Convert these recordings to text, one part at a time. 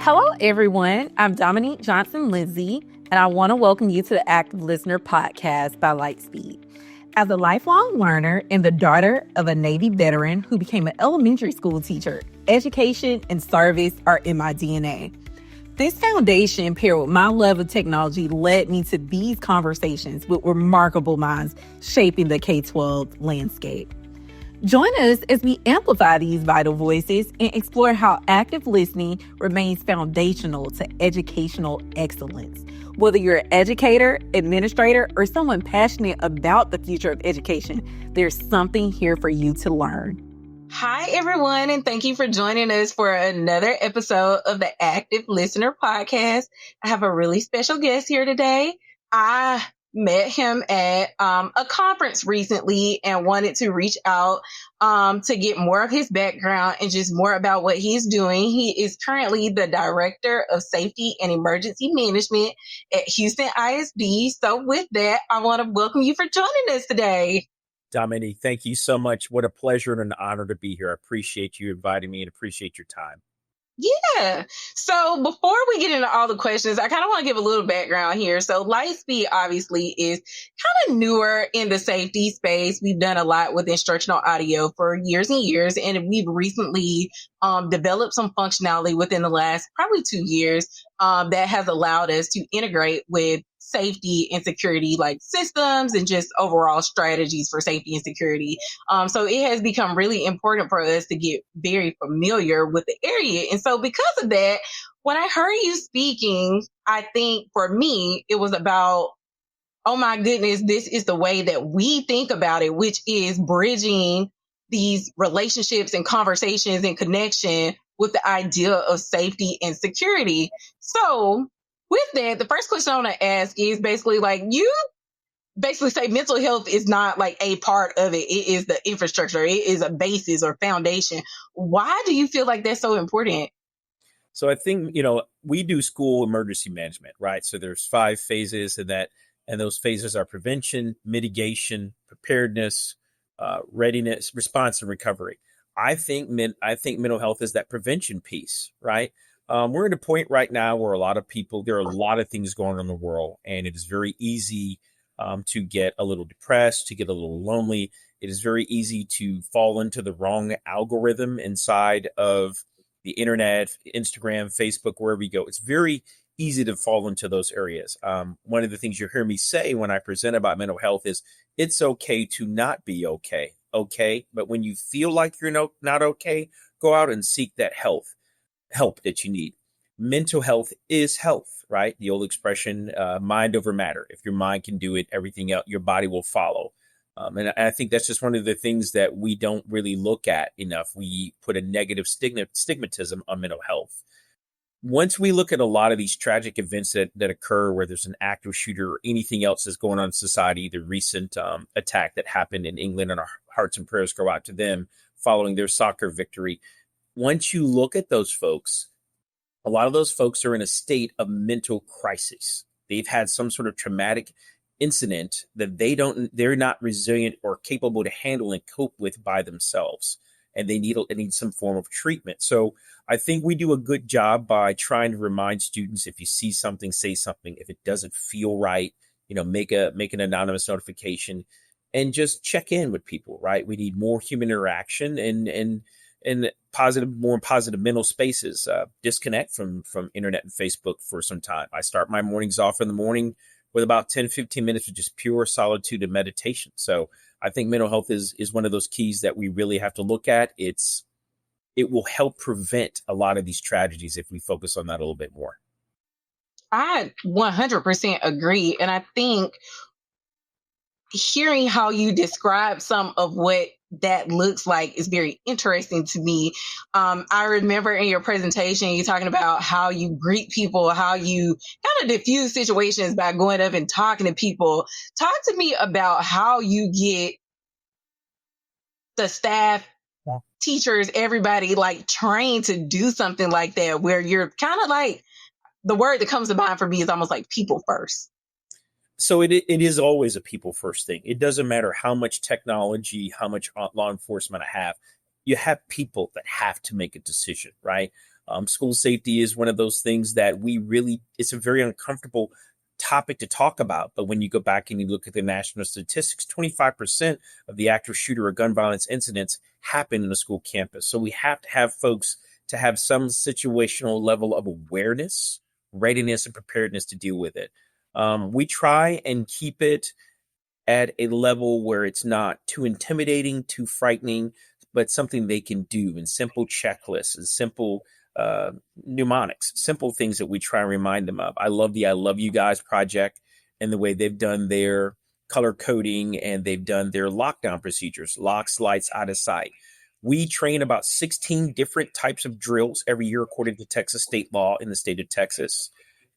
Hello, everyone. I'm Dominique Johnson-Lindsay, and I want to welcome you to the Active Listener podcast by Lightspeed. As a lifelong learner and the daughter of a Navy veteran who became an elementary school teacher, education and service are in my DNA. This foundation, paired with my love of technology, led me to these conversations with remarkable minds shaping the K-12 landscape. Join us as we amplify these vital voices and explore how active listening remains foundational to educational excellence. Whether you're an educator, administrator, or someone passionate about the future of education, there's something here for you to learn. Hi, everyone, and thank you for joining us for another episode of the Active Listener Podcast. I have a really special guest here today. I met him at a conference recently and wanted to reach out to get more of his background and just more about what he's doing. He is currently the Director of Safety and Emergency Management at Houston ISD. So with that, I want to welcome you for joining us today. Dominique, thank you so much. What a pleasure and an honor to be here. I appreciate you inviting me and appreciate your time. Yeah. So before we get into all the questions, I kind of want to give a little background here. So Lightspeed obviously is kind of newer in the safety space. We've done a lot with instructional audio for years and years, and we've recently developed some functionality within the last probably 2 years that has allowed us to integrate with safety and security like systems and just overall strategies for safety and security. So it has become really important for us to get very familiar with the area. And so because of that, when I heard you speaking, I think for me, it was about, oh my goodness, this is the way that we think about it, which is bridging these relationships and conversations and connection with the idea of safety and security. So with that, the first question I want to ask is basically like, you basically say mental health is not like a part of it. It is the infrastructure. It is a basis or foundation. Why do you feel like that's so important? So I think, we do school emergency management, right? So there's 5 phases in that, and those phases are prevention, mitigation, preparedness, readiness, response, and recovery. I think mental health is that prevention piece, right? We're at a point right now where there are a lot of things going on in the world, and it is very easy to get a little depressed, to get a little lonely. It is very easy to fall into the wrong algorithm inside of the internet, Instagram, Facebook, wherever you go. It's very easy to fall into those areas. One of the things you hear me say when I present about mental health is it's okay to not be okay. Okay. But when you feel like you're not okay, go out and seek that help that you need. Mental health is health, right? The old expression, mind over matter. If your mind can do it, everything else, your body will follow. And I think that's just one of the things that we don't really look at enough. We put a negative stigmatism on mental health. Once we look at a lot of these tragic events that occur where there's an active shooter or anything else that's going on in society, the recent attack that happened in England, and our hearts and prayers go out to them following their soccer victory. Once you look at those folks, a lot of those folks are in a state of mental crisis. They've had some sort of traumatic incident that they're not resilient or capable to handle and cope with by themselves. And they need some form of treatment. So I think we do a good job by trying to remind students, if you see something, say something. If it doesn't feel right, make an anonymous notification and just check in with people, right? We need more human interaction and more positive mental spaces. Disconnect from internet and Facebook for some time. I start my mornings off in the morning with about 10, 15 minutes of just pure solitude and meditation. So I think mental health is one of those keys that we really have to look at. It will help prevent a lot of these tragedies if we focus on that a little bit more. I 100% agree. And I think hearing how you describe some of what that looks like is very interesting to me. I remember in your presentation, you talking about how you greet people, how you kind of diffuse situations by going up and talking to people. Talk to me about how you get the staff, teachers, everybody like trained to do something like that, where you're kind of like, the word that comes to mind for me is almost like people first. So it is always a people first thing. It doesn't matter how much technology, how much law enforcement I have. You have people that have to make a decision, right? School safety is one of those things that it's a very uncomfortable topic to talk about. But when you go back and you look at the national statistics, 25% of the active shooter or gun violence incidents happen in a school campus. So we have to have folks to have some situational level of awareness, readiness, and preparedness to deal with it. We try and keep it at a level where it's not too intimidating, too frightening, but something they can do in simple checklists and simple mnemonics, simple things that we try and remind them of. I love the I Love You Guys project and the way they've done their color coding and they've done their lockdown procedures, locks, lights, out of sight. We train about 16 different types of drills every year according to Texas state law in the state of Texas.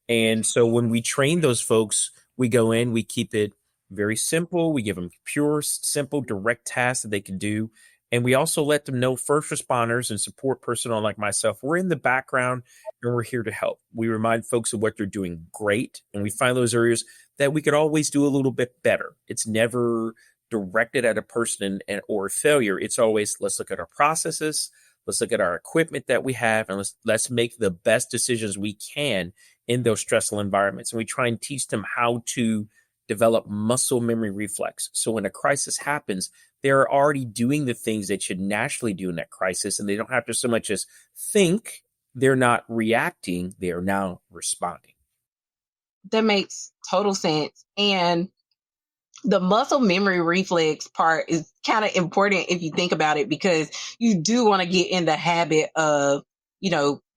And so when we train those folks, we go in, we keep it very simple. We give them pure, simple, direct tasks that they can do. And we also let them know first responders and support personnel like myself, we're in the background and we're here to help. We remind folks of what they're doing great. And we find those areas that we could always do a little bit better. It's never directed at a person or failure. It's always, let's look at our processes. Let's look at our equipment that we have, and let's make the best decisions we can in those stressful environments. And we try and teach them how to develop muscle memory reflex. So when a crisis happens, they're already doing the things they should naturally do in that crisis, and they don't have to so much as think. They're not reacting. They are now responding. That makes total sense. And the muscle memory reflex part is kind of important if you think about it, because you do want to get in the habit of,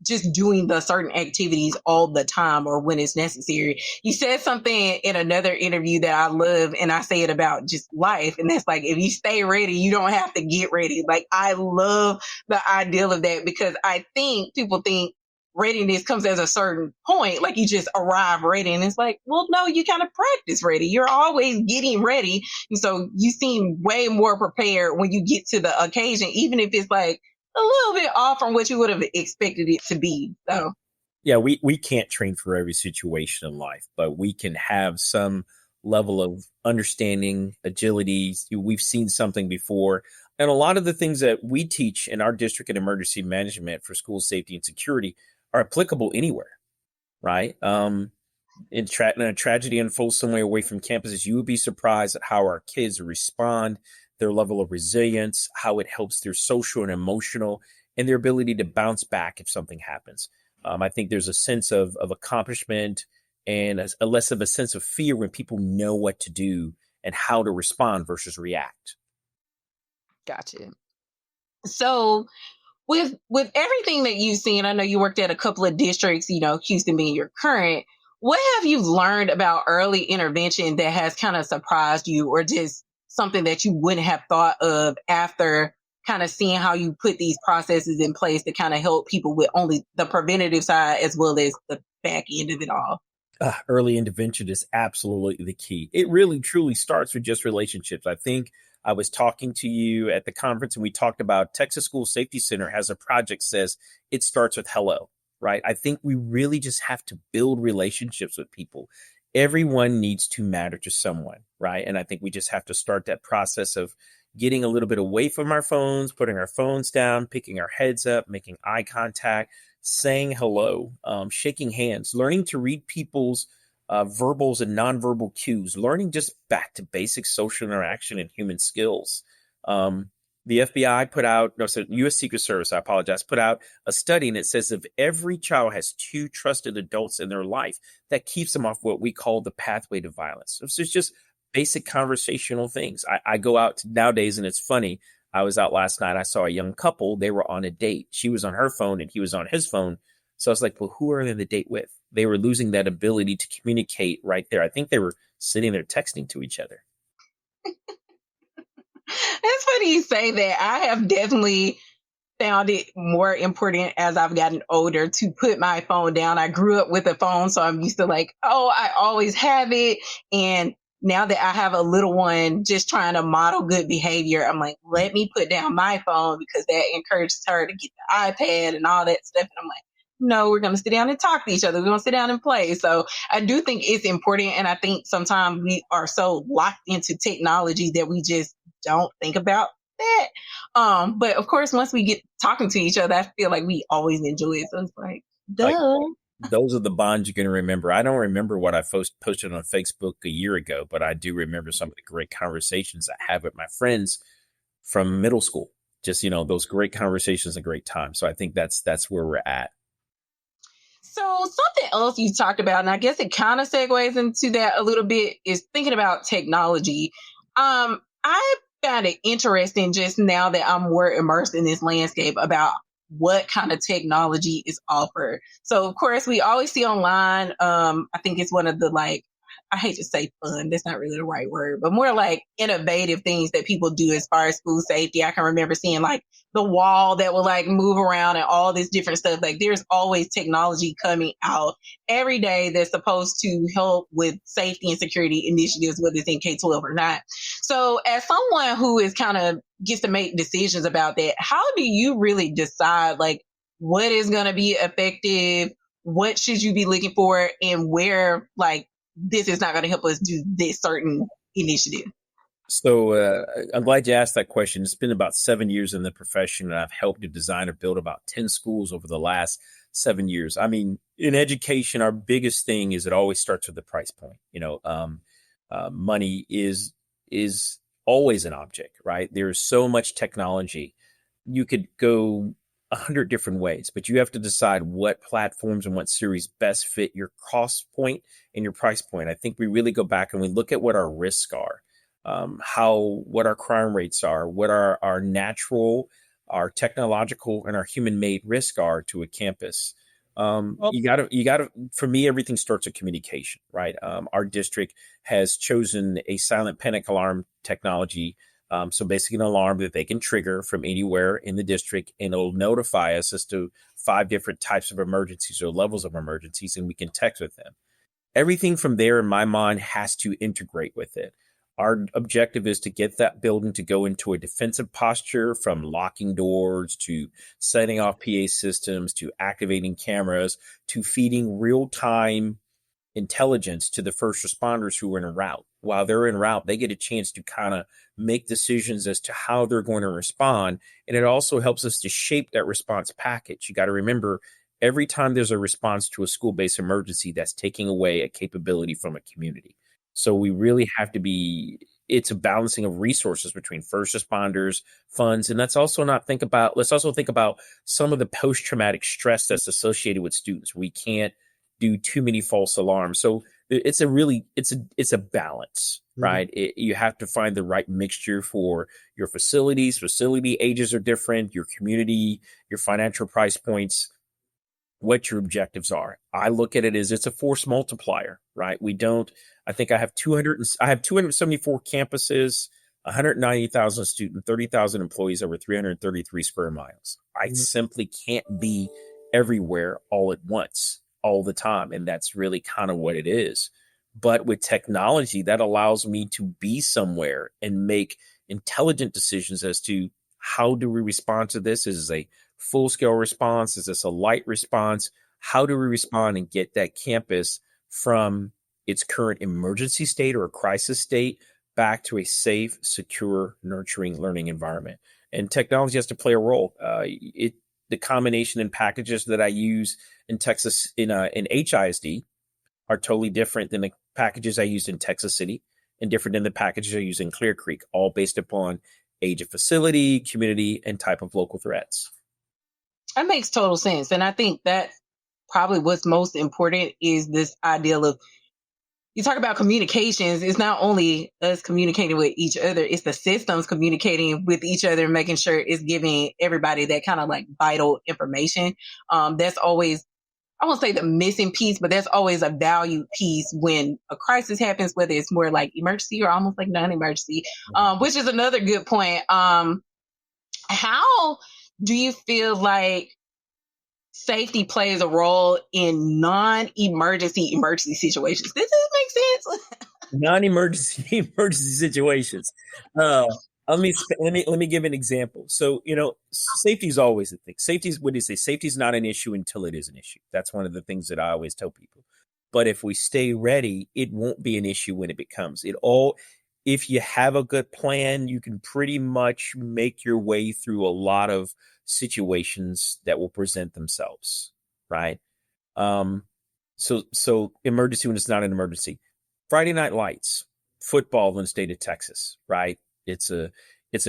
just doing the certain activities all the time or when it's necessary. You said something in another interview that I love, and I say it about just life. And that's like, if you stay ready, you don't have to get ready. Like, I love the ideal of that, because I think people think readiness comes at a certain point, like you just arrive ready. And it's like, well, no, you kind of practice ready. You're always getting ready. And so you seem way more prepared when you get to the occasion, even if it's like a little bit off from what you would have expected it to be. So, yeah, we can't train for every situation in life, but we can have some level of understanding, agility. We've seen something before. And a lot of the things that we teach in our district in emergency management for school safety and security are applicable anywhere, right? In a tragedy unfolds somewhere away from campuses, you would be surprised at how our kids respond, their level of resilience, how it helps their social and emotional, and their ability to bounce back if something happens. I think there's a sense of accomplishment and a less of a sense of fear when people know what to do and how to respond versus react. Gotcha. So with everything that you've seen, I know you worked at a couple of districts, Houston being your current. What have you learned about early intervention that has kind of surprised you, or just something that you wouldn't have thought of after kind of seeing how you put these processes in place to kind of help people with only the preventative side as well as the back end of it all? Early intervention is absolutely the key. It really, truly starts with just relationships. I think I was talking to you at the conference and we talked about Texas School Safety Center has a project says it starts with hello, right? I think we really just have to build relationships with people. Everyone needs to matter to someone, right? And I think we just have to start that process of getting a little bit away from our phones, putting our phones down, picking our heads up, making eye contact, saying hello, shaking hands, learning to read people's verbals and nonverbal cues, learning just back to basic social interaction and human skills. The FBI U.S. Secret Service, I apologize, put out a study, and it says if every child has 2 trusted adults in their life, that keeps them off what we call the pathway to violence. So it's just basic conversational things. I go out nowadays, and it's funny. I was out last night. I saw a young couple. They were on a date. She was on her phone, and he was on his phone. So I was like, well, who are they on the date with? They were losing that ability to communicate right there. I think they were sitting there texting to each other. It's funny you say that. I have definitely found it more important as I've gotten older to put my phone down. I grew up with a phone, so I'm used to I always have it. And now that I have a little one just trying to model good behavior, I'm like, let me put down my phone, because that encourages her to get the iPad and all that stuff. And I'm like, no, we're going to sit down and talk to each other. We're going to sit down and play. So I do think it's important. And I think sometimes we are so locked into technology that we just don't think about that. But of course, once we get talking to each other, I feel like we always enjoy it. So it's like, Like, duh. those are the bonds you're going to remember. I don't remember what I posted on Facebook a year ago, but I do remember some of the great conversations I had with my friends from middle school. Just, those great conversations and great times. So I think that's where we're at. So something else you talked about, and I guess it kind of segues into that a little bit, is thinking about technology. I found it interesting just now that I'm more immersed in this landscape about what kind of technology is offered. So of course we always see online, I think it's one of the, like, I hate to say fun, that's not really the right word, but more like innovative things that people do as far as school safety. I can remember seeing like the wall that will like move around and all this different stuff. Like there's always technology coming out every day that's supposed to help with safety and security initiatives, whether it's in K-12 or not. So as someone who is kind of gets to make decisions about that, how do you really decide like what is going to be effective? What should you be looking for, and where like this is not going to help us do this certain initiative? So I'm glad you asked that question. It's been about 7 years in the profession, and I've helped to design or build about 10 schools over the last 7 years. I mean, in education, our biggest thing is it always starts with the price point. Money is always an object, right? There's so much technology. You could go 100 different ways, but you have to decide what platforms and what series best fit your cost point and your price point. I think we really go back and we look at what our risks are, what our crime rates are, what our natural, our technological, and our human-made risks are to a campus. You gotta, for me, everything starts with communication, right? Our district has chosen a silent panic alarm technology. So basically an alarm that they can trigger from anywhere in the district, and it'll notify us as to 5 different types of emergencies or levels of emergencies, and we can text with them. Everything from there, in my mind, has to integrate with it. Our objective is to get that building to go into a defensive posture, from locking doors to setting off PA systems to activating cameras to feeding real-time intelligence to the first responders who are en route. While they're en route, they get a chance to kind of make decisions as to how they're going to respond. And it also helps us to shape that response package. You got to remember, every time there's a response to a school-based emergency, that's taking away a capability from a community. So we really have to it's a balancing of resources between first responders, funds, and let's also think about some of the post-traumatic stress that's associated with students. We can't do too many false alarms. So it's a balance, right? You have to find the right mixture for your facilities. Facility ages are different, your community, your financial price points, what your objectives are. I look at it as it's a force multiplier, right? I think I have 274 campuses, 190,000 students, 30,000 employees, over 333 square miles. I simply can't be everywhere all at once, all the time. And that's really kind of what it is. But with technology, that allows me to be somewhere and make intelligent decisions as to how do we respond to this? Is this a full-scale response? Is this a light response? How do we respond and get that campus from its current emergency state or a crisis state back to a safe, secure, nurturing learning environment? And technology has to play a role. The combination and packages that I use in Texas in HISD are totally different than the packages I used in Texas City, and different than the packages I use in Clear Creek, all based upon age of facility, community, and type of local threats. That makes total sense. And I think that probably what's most important is this idea of, you talk about communications, it's not only us communicating with each other, it's the systems communicating with each other and making sure it's giving everybody that kind of like vital information. That's always, I won't say the missing piece, but that's always a valued piece when a crisis happens, whether it's more like emergency or almost like non-emergency, which is another good point. How do you feel like safety plays a role in non-emergency emergency situations? Does this make sense? Non-emergency emergency situations. Let me give an example. So, safety is always a thing. Safety is not an issue until it is an issue. That's one of the things that I always tell people. But if we stay ready, it won't be an issue when it becomes. if you have a good plan, you can pretty much make your way through a lot of situations that will present themselves, right? So emergency when it's not an emergency. Friday Night Lights, football in the state of Texas, right? It's a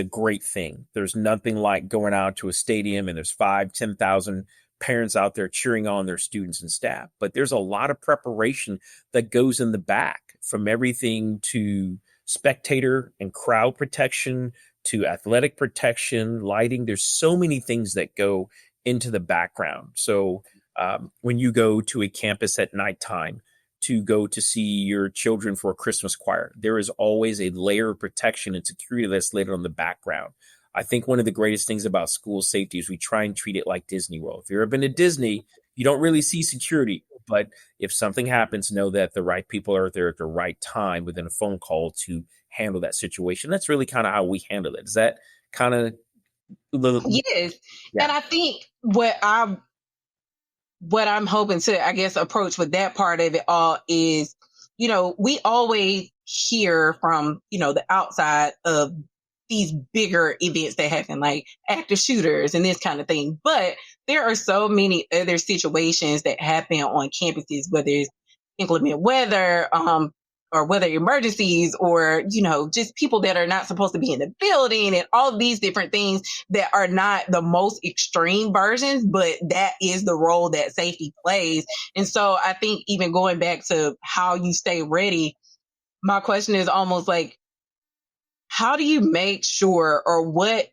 great thing. There's nothing like going out to a stadium and there's 5,000-10,000 parents out there cheering on their students and staff. But there's a lot of preparation that goes in the back, from everything to spectator and crowd protection to athletic protection, lighting. There's so many things that go into the background. So when you go to a campus at nighttime to go to see your children for a Christmas choir, there is always a layer of protection and security that's laid on the background. I think one of the greatest things about school safety is we try and treat it like Disney World. If you've ever been to Disney, you don't really see security, but if something happens, know that the right people are there at the right time within a phone call to handle that situation. That's really kind of how we handle it. Is that kind of Yes. Yeah. And I think what I'm hoping to, I guess, approach with that part of it all is, we always hear from, the outside of these bigger events that happen, like active shooters and this kind of thing. But there are so many other situations that happen on campuses, whether it's inclement weather, or weather emergencies, or, just people that are not supposed to be in the building, and all of these different things that are not the most extreme versions, but that is the role that safety plays. And so I think even going back to how you stay ready, my question is almost like, how do you make sure, or what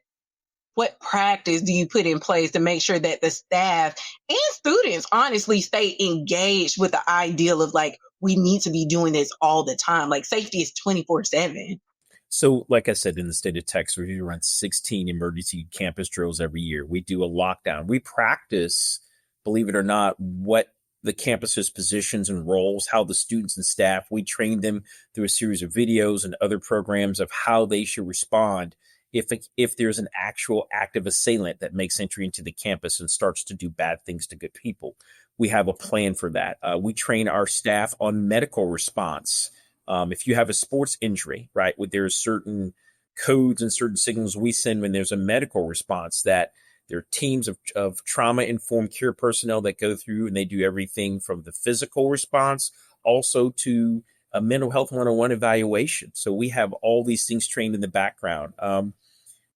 practice do you put in place to make sure that the staff and students honestly stay engaged with the ideal of, like, we need to be doing this all the time? Like, safety is 24/7. So, like I said, in the state of Texas, we run 16 emergency campus drills every year. We do a lockdown. We practice, believe it or not, what the campus's positions and roles, how the students and staff, we train them through a series of videos and other programs of how they should respond if there's an actual active assailant that makes entry into the campus and starts to do bad things to good people. We have a plan for that. We train our staff on medical response. If you have a sports injury, right, there's certain codes and certain signals we send when there's a medical response, that there are teams of trauma-informed care personnel that go through, and they do everything from the physical response also to a mental health 101 evaluation. So we have all these things trained in the background.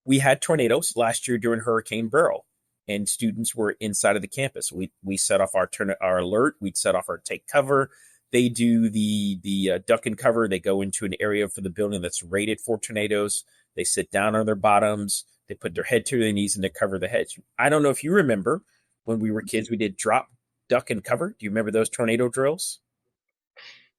We had tornadoes last year during Hurricane Beryl, and students were inside of the campus. We set off our alert. We'd set off our take cover. They do the duck and cover. They go into an area for the building that's rated for tornadoes. They sit down on their bottoms. They put their head to their knees and they cover the heads. I don't know if you remember when we were kids, we did drop, duck, and cover. Do you remember those tornado drills?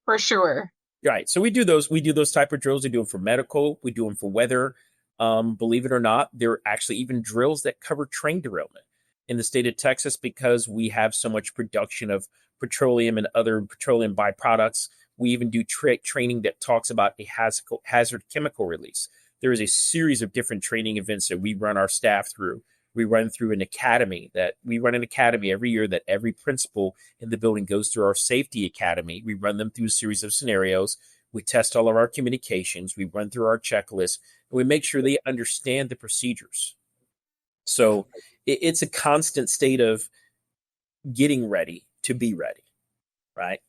For sure. Right. So we do those. We do those type of drills. We do them for medical. We do them for weather. Believe it or not, there are actually even drills that cover train derailment in the state of Texas, because we have so much production of petroleum and other petroleum byproducts. We even do training that talks about a hazard chemical release. There is a series of different training events that we run our staff through. We run through an academy every year that every principal in the building goes through our safety academy. We run them through a series of scenarios. We test all of our communications. We run through our checklist, and we make sure they understand the procedures. So it's a constant state of getting ready to be ready, right?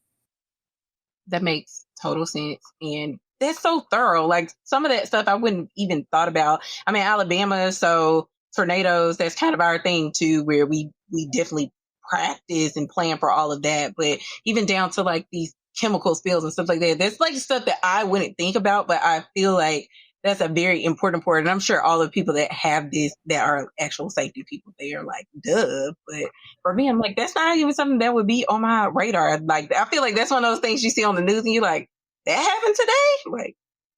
That makes total sense. And that's so thorough. Like, some of that stuff I wouldn't even thought about. I'm in Alabama, so tornadoes, that's kind of our thing too, where we definitely practice and plan for all of that. But even down to like these chemical spills and stuff like that, that's like stuff that I wouldn't think about, but I feel like that's a very important part. And I'm sure all the people that have this, that are actual safety people, they are like, duh. But for me, I'm like, that's not even something that would be on my radar. Like, I feel like that's one of those things you see on the news and you're like, that happened today? Like,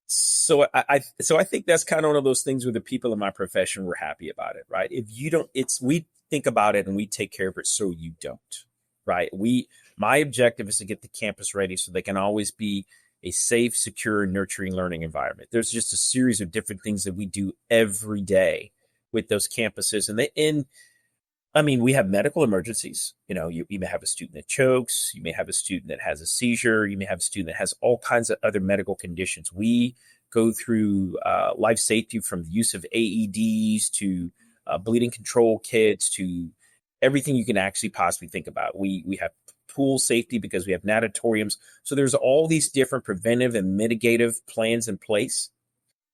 So I think that's kind of one of those things where the people in my profession were happy about it, right? If you don't, we think about it and we take care of it so you don't, right? My objective is to get the campus ready so they can always be a safe, secure, nurturing learning environment. There's just a series of different things that we do every day with those campuses. We have medical emergencies. You may have a student that chokes. You may have a student that has a seizure. You may have a student that has all kinds of other medical conditions. We go through life safety, from the use of AEDs to bleeding control kits to everything you can actually possibly think about. We have pool safety because we have natatoriums. So there's all these different preventive and mitigative plans in place,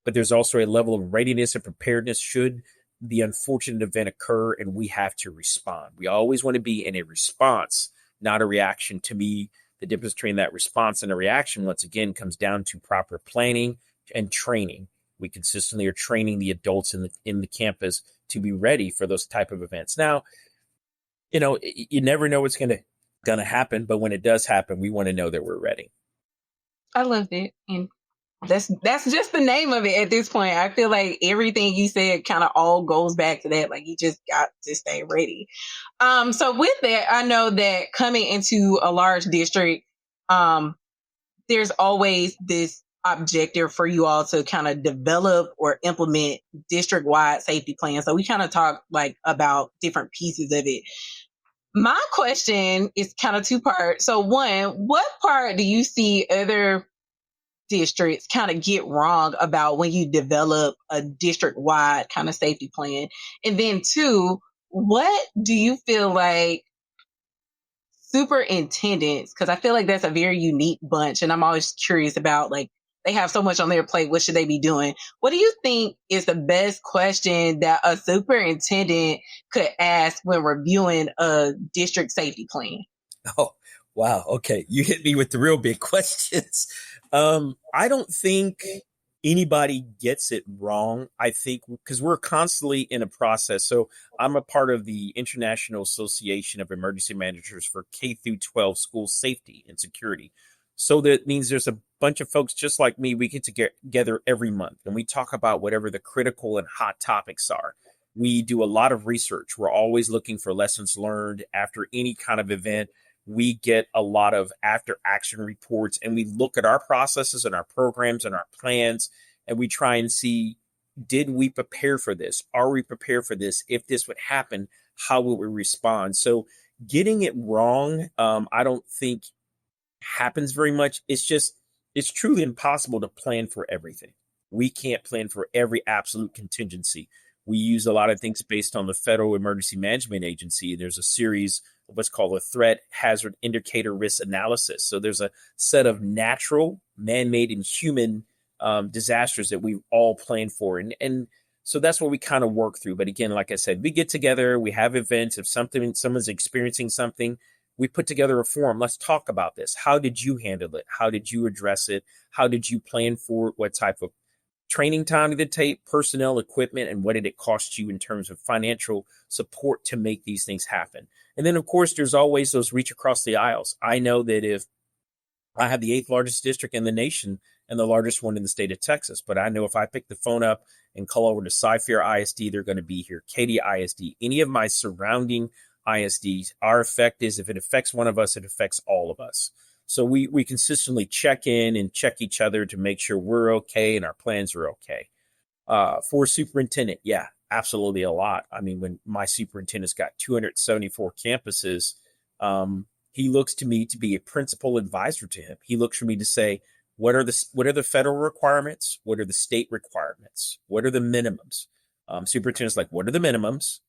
but there's also a level of readiness and preparedness should the unfortunate event occur and we have to respond. We always want to be in a response, not a reaction. To me, the difference between that response and a reaction, once again, comes down to proper planning and training. We consistently are training the adults in the campus to be ready for those type of events. Now, you never know what's going to happen, but when it does happen, we want to know that we're ready. I loved it. And that's just the name of it at this point. I feel like everything you said kind of all goes back to that. Like, you just got to stay ready. So with that, I know that coming into a large district, there's always this objective for you all to kind of develop or implement district-wide safety plans. So we kind of talk like about different pieces of it. My question is kind of two parts. So one, what part do you see other districts kind of get wrong about when you develop a district-wide kind of safety plan? And then two, what do you feel like superintendents, because I feel like that's a very unique bunch, and I'm always curious about, like, they have so much on their plate, what should they be doing? What do you think is the best question that a superintendent could ask when reviewing a district safety plan? Oh, wow. Okay. You hit me with the real big questions. I don't think anybody gets it wrong. I think because we're constantly in a process. So I'm a part of the International Association of Emergency Managers for K through 12 school safety and security. So that means there's a bunch of folks just like me. We get together every month and we talk about whatever the critical and hot topics are. We do a lot of research. We're always looking for lessons learned after any kind of event. We get a lot of after action reports and we look at our processes and our programs and our plans and we try and see, did we prepare for this? Are we prepared for this? If this would happen, how would we respond? So getting it wrong, I don't think happens very much. It's truly impossible to plan for everything. We can't plan for every absolute contingency. We use a lot of things based on the Federal Emergency Management Agency. There's a series of what's called a threat hazard indicator risk analysis. So there's a set of natural, man-made, and human disasters that we all plan for. And so that's what we kind of work through. But again, like I said, we get together, we have events. If someone's experiencing something, we put together a forum. Let's talk about this. How did you handle it? How did you address it? How did you plan for it? What type of training time did it take, personnel, equipment, and what did it cost you in terms of financial support to make these things happen? And then, of course, there's always those reach across the aisles. I know that if I have the 8th largest district in the nation and the largest one in the state of Texas, but I know if I pick the phone up and call over to Cy-Fair ISD, they're going to be here. Katy ISD, any of my surrounding ISDs, our effect is if it affects one of us, it affects all of us. So we consistently check in and check each other to make sure we're okay and our plans are okay. For superintendent, yeah, absolutely a lot. I mean, when my superintendent's got 274 campuses, he looks to me to be a principal advisor to him. He looks for me to say, what are the federal requirements? What are the state requirements? What are the minimums? Superintendent's like, what are the minimums?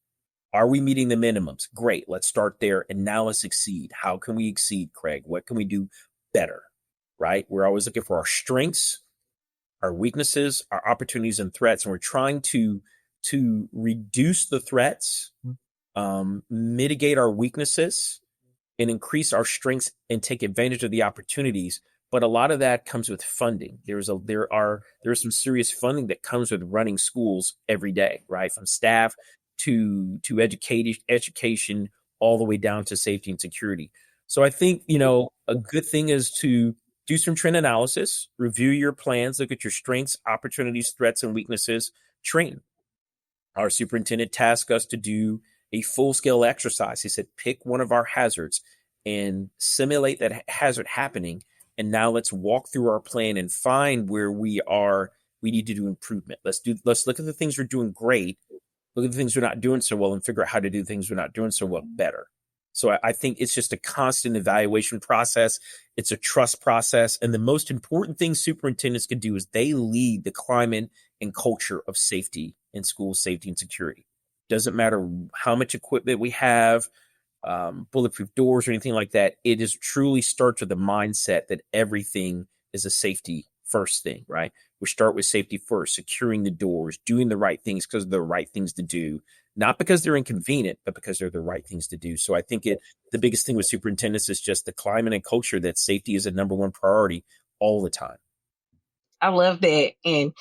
Are we meeting the minimums? Great. Let's start there. And now let's exceed. How can we exceed, Craig? What can we do better? Right? We're always looking for our strengths, our weaknesses, our opportunities and threats. And we're trying to reduce the threats, mitigate our weaknesses, and increase our strengths and take advantage of the opportunities. But a lot of that comes with funding. There is some serious funding that comes with running schools every day, right? From staff to education, all the way down to safety and security. So I think, a good thing is to do some trend analysis, review your plans, look at your strengths, opportunities, threats, and weaknesses, train. Our superintendent tasked us to do a full-scale exercise. He said, pick one of our hazards and simulate that hazard happening. And now let's walk through our plan and find where we need to do improvement. Let's look at the things we're doing great. Look at the things we're not doing so well and figure out how to do things we're not doing so well better. So I think it's just a constant evaluation process. It's a trust process. And the most important thing superintendents can do is they lead the climate and culture of safety in school safety and security. Doesn't matter how much equipment we have, bulletproof doors or anything like that. It is truly starts with the mindset that everything is a safety first thing, right? We start with safety first, securing the doors, doing the right things because they're the right things to do, not because they're inconvenient, but because they're the right things to do. So I think the biggest thing with superintendents is just the climate and culture that safety is a number one priority all the time. I love that. And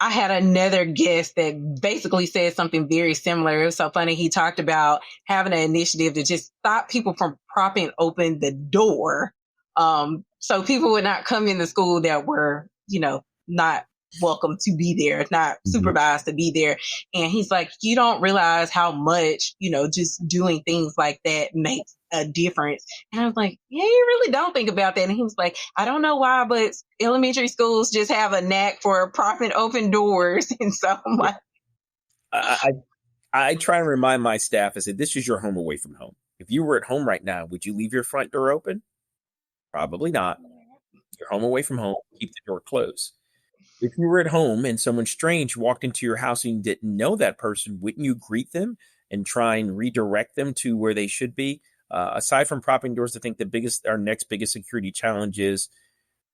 I had another guest that basically said something very similar. It was so funny. He talked about having an initiative to just stop people from propping open the door. So people would not come into school that were, not welcome to be there, not supervised to be there. And he's like, you don't realize how much, just doing things like that makes a difference. And I was like, yeah, you really don't think about that. And he was like, I don't know why, but elementary schools just have a knack for propping open doors. And so I'm like, I try and remind my staff, I said, this is your home away from home. If you were at home right now, would you leave your front door open? Probably not. You're home away from home, keep the door closed. If you were at home and someone strange walked into your house and you didn't know that person, wouldn't you greet them and try and redirect them to where they should be? Aside from propping doors, I think our next biggest security challenge is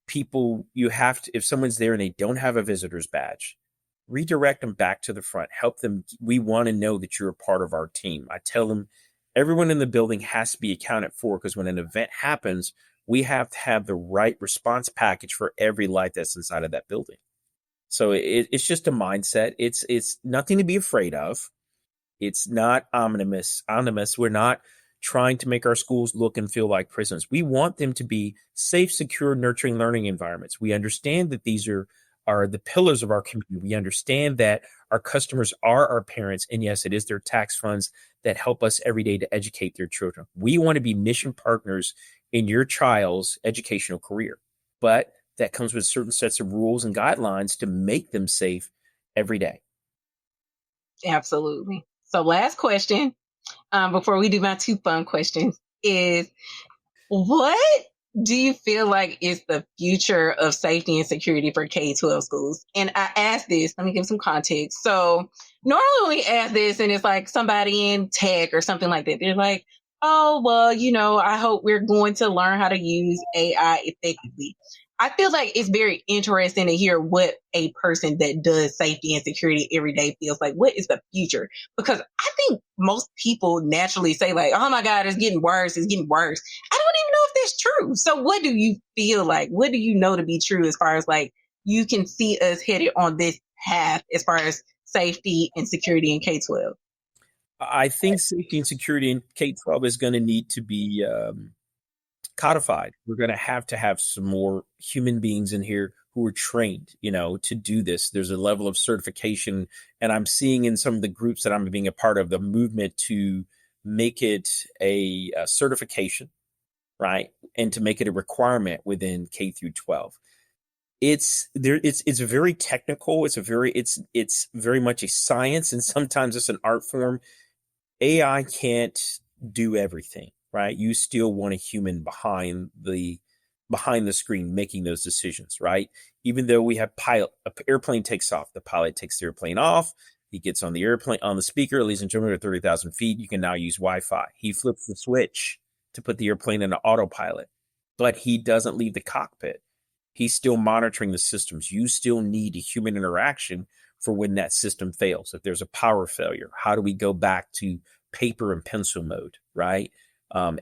people, if someone's there and they don't have a visitor's badge, redirect them back to the front, help them. We want to know that you're a part of our team. I tell them everyone in the building has to be accounted for because when an event happens, we have to have the right response package for every light that's inside of that building. So it's just a mindset. It's nothing to be afraid of. It's not ominous. We're not trying to make our schools look and feel like prisons. We want them to be safe, secure, nurturing learning environments. We understand that these are the pillars of our community. We understand that our customers are our parents. And yes, it is their tax funds that help us every day to educate their children. We want to be mission partners in your child's educational career. But that comes with certain sets of rules and guidelines to make them safe every day. Absolutely. So last question, before we do my 2 fun questions, is what do you feel like is the future of safety and security for K-12 schools? And I asked this, let me give some context. So normally when we ask this and it's like somebody in tech or something like that, they're like, oh, well, I hope we're going to learn how to use AI effectively. I feel like it's very interesting to hear what a person that does safety and security every day feels like. What is the future? Because I think most people naturally say like, oh my God, it's getting worse. It's getting worse. I don't even know if that's true. So what do you feel like? What do you know to be true as far as like you can see us headed on this path as far as safety and security in K-12? I think safety and security in K-12 is going to need to be codified. We're going to have some more human beings in here who are trained, to do this. There's a level of certification, and I'm seeing in some of the groups that I'm being a part of the movement to make it a certification, right, and to make it a requirement within K through 12. It's very technical. It's very much a science, and sometimes it's an art form. AI can't do everything. Right, you still want a human behind the screen making those decisions, right? Even though we have an airplane takes off, the pilot takes the airplane off, he gets on the airplane, on the speaker, ladies and gentlemen, at 30,000 feet, you can now use Wi-Fi. He flips the switch to put the airplane in autopilot, but he doesn't leave the cockpit. He's still monitoring the systems. You still need a human interaction for when that system fails. If there's a power failure, how do we go back to paper and pencil mode, right?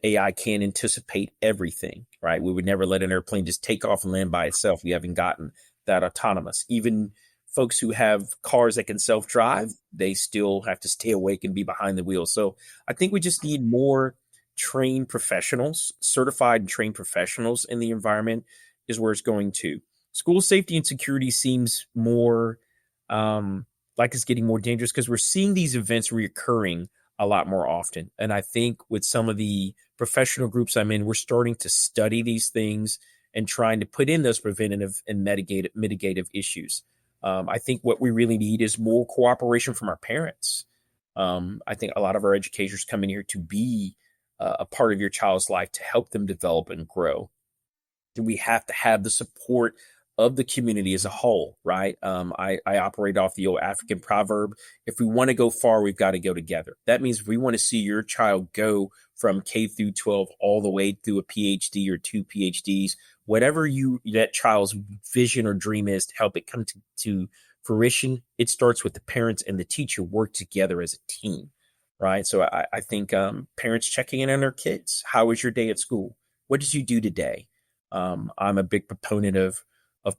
AI can't anticipate everything, right? We would never let an airplane just take off and land by itself. We haven't gotten that autonomous. Even folks who have cars that can self-drive, they still have to stay awake and be behind the wheel. So I think we just need more trained professionals, certified and trained professionals in the environment is where it's going to. School safety and security seems more like it's getting more dangerous because we're seeing these events reoccurring a lot more often. And I think with some of the professional groups I'm in, we're starting to study these things and trying to put in those preventative and mitigative issues. I think what we really need is more cooperation from our parents. I think a lot of our educators come in here to be a part of your child's life to help them develop and grow. We have to have the support of the community as a whole, right? I operate off the old African proverb. If we want to go far, we've got to go together. That means if we want to see your child go from K through 12 all the way through a PhD or 2 PhDs, whatever that child's vision or dream is to help it come to fruition, it starts with the parents and the teacher work together as a team, right? So I think parents checking in on their kids. How was your day at school? What did you do today? I'm a big proponent of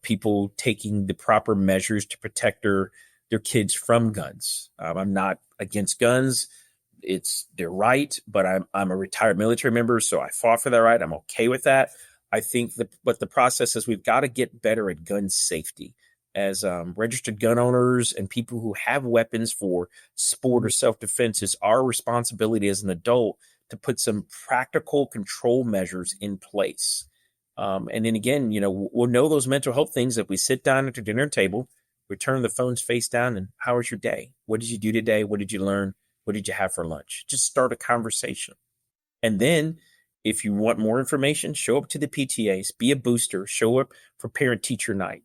people taking the proper measures to protect their kids from guns. I'm not against guns. It's their right, but I'm a retired military member, so I fought for that right. I'm okay with that. I think what the process is, we've got to get better at gun safety as registered gun owners and people who have weapons for sport or self-defense. It's our responsibility as an adult to put some practical control measures in place. And then again, we'll know those mental health things if we sit down at the dinner table, we turn the phones face down, and how was your day? What did you do today? What did you learn? What did you have for lunch? Just start a conversation. And then if you want more information, show up to the PTAs, be a booster, show up for parent-teacher night,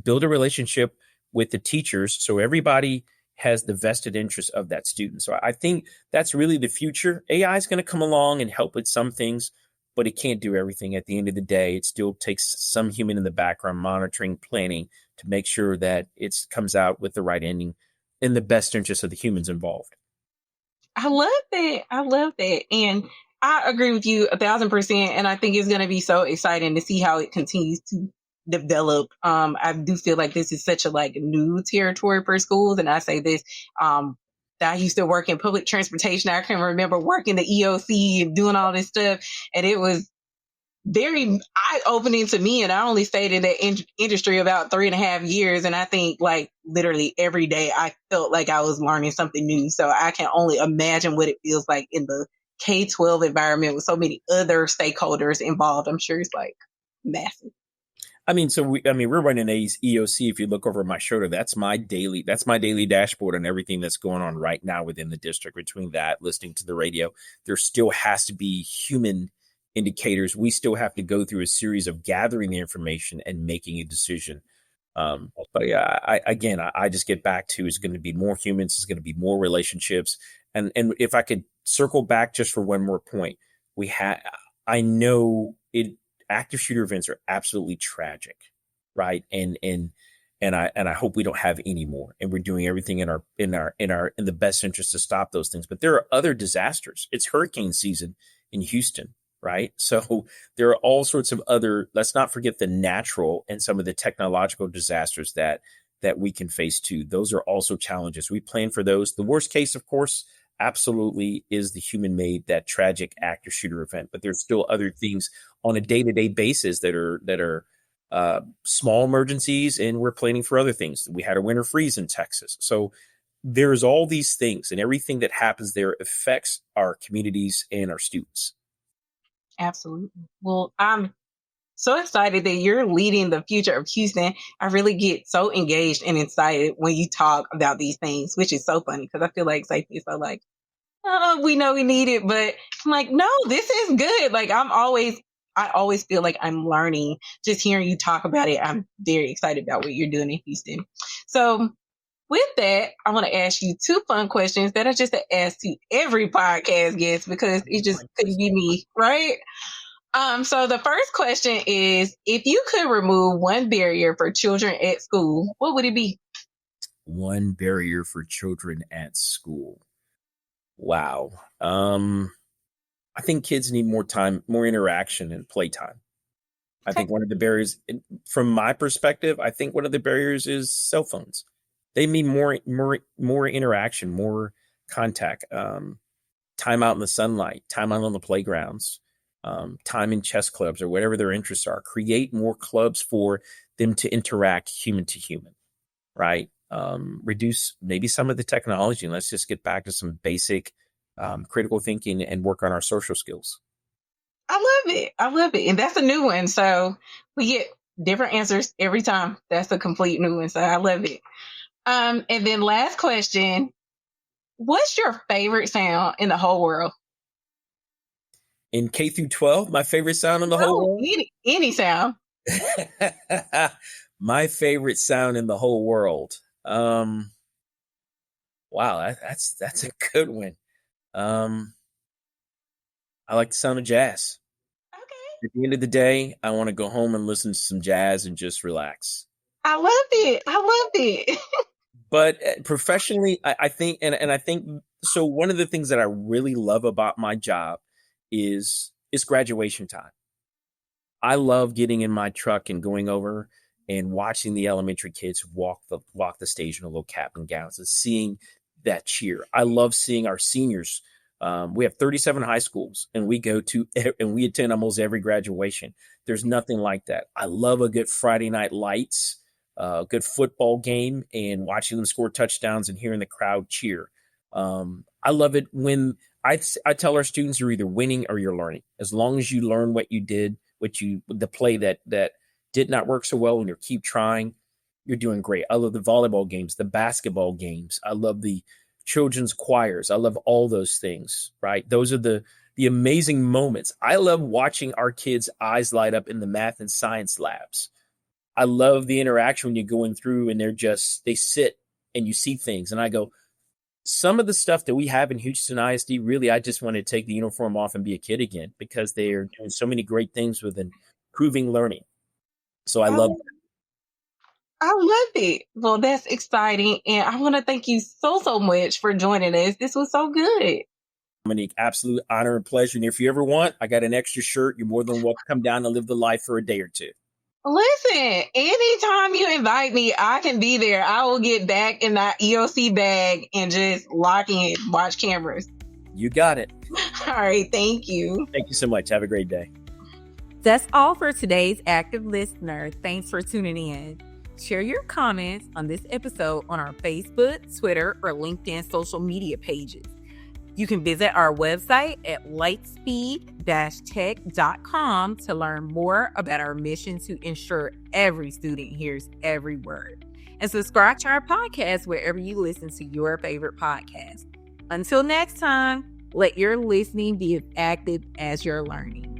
build a relationship with the teachers so everybody has the vested interest of that student. So I think that's really the future. AI is going to come along and help with some things, but it can't do everything. At the end of the day, it still takes some human in the background monitoring, planning to make sure that it comes out with the right ending in the best interest of the humans involved. I love that. I love that. And I agree with you 1,000%. And I think it's going to be so exciting to see how it continues to develop. I do feel like this is such a new territory for schools. And I say this, that I used to work in public transportation. I can remember working the EOC and doing all this stuff. And it was very eye-opening to me. And I only stayed in that industry about 3.5 years. And I think literally every day I felt like I was learning something new. So I can only imagine what it feels like in the K-12 environment with so many other stakeholders involved. I'm sure it's massive. I mean, we're running EOC. If you look over my shoulder, that's my daily dashboard on everything that's going on right now within the district. Between that, listening to the radio, there still has to be human indicators. We still have to go through a series of gathering the information and making a decision. But yeah, I just get back to, it's going to be more humans. It's going to be more relationships. And if I could circle back just for one more point, I know active shooter events are absolutely tragic, right? And I hope we don't have any more. And we're doing everything in the best interest to stop those things. But there are other disasters. It's hurricane season in Houston, right? So there are all sorts of let's not forget the natural and some of the technological disasters that we can face too. Those are also challenges. We plan for those. The worst case, of course, absolutely is the human-made, that tragic active shooter event. But there's still other things on a day-to-day basis that are small emergencies, and we're planning for other things. We had a winter freeze in Texas. So there's all these things, and everything that happens there affects our communities and our students. Absolutely. Well, I'm so excited that you're leading the future of Houston. I really get so engaged and excited when you talk about these things, which is so funny because I feel like safety is so we know we need it, but I'm no, this is good. I always feel like I'm learning just hearing you talk about it. I'm very excited about what you're doing in Houston. So with that, I want to ask you 2 fun questions that I just ask to every podcast guest because it just couldn't be me, right? So the first question is, if you could remove one barrier for children at school, what would it be? One barrier for children at school. Wow. I think kids need more time, more interaction and playtime. I think one of the barriers, from my perspective, I think one of the barriers is cell phones. They need more interaction, more contact, time out in the sunlight, time out on the playgrounds, time in chess clubs or whatever their interests are. Create more clubs for them to interact human to human, right? Reduce maybe some of the technology, and let's just get back to some basic critical thinking and work on our social skills. I love it. I love it. And that's a new one. So we get different answers every time. That's a complete new one. So I love it. And then last question, what's your favorite sound in the whole world? In K through 12, my favorite sound in the whole world? Any sound. My favorite sound in the whole world. Wow, that's a good one. I like the sound of jazz. Okay. At the end of the day, I want to go home and listen to some jazz and just relax. I loved it. But professionally, I think, and I think, so one of the things that I really love about my job is graduation time. I love getting in my truck and going over and watching the elementary kids walk the stage in their little cap and gowns and seeing that cheer. I love seeing our seniors. We have 37 high schools, and we attend almost every graduation. There's nothing like that. I love a good Friday night lights, a good football game, and watching them score touchdowns and hearing the crowd cheer. I love it when I tell our students you're either winning or you're learning. As long as you learn what you did, the play that did not work so well, and you keep trying, you're doing great. I love the volleyball games, the basketball games. I love the children's choirs. I love all those things, right? Those are the amazing moments. I love watching our kids' eyes light up in the math and science labs. I love the interaction when you're going through and they sit and you see things. And I go, some of the stuff that we have in Houston ISD, really, I just want to take the uniform off and be a kid again, because they are doing so many great things with improving learning. So I love that. I love it. Well, that's exciting. And I want to thank you so much for joining us. This was so good. Dominique, absolute honor and pleasure. And if you ever want, I got an extra shirt. You're more than welcome to come down and live the life for a day or two. Listen, anytime you invite me, I can be there. I will get back in that EOC bag and just lock in, watch cameras. You got it. All right. Thank you. Thank you so much. Have a great day. That's all for today's Active Listener. Thanks for tuning in. Share your comments on this episode on our Facebook, Twitter, or LinkedIn social media pages. You can visit our website at lightspeed-tech.com to learn more about our mission to ensure every student hears every word. And subscribe to our podcast wherever you listen to your favorite podcast. Until next time, let your listening be as active as your learning.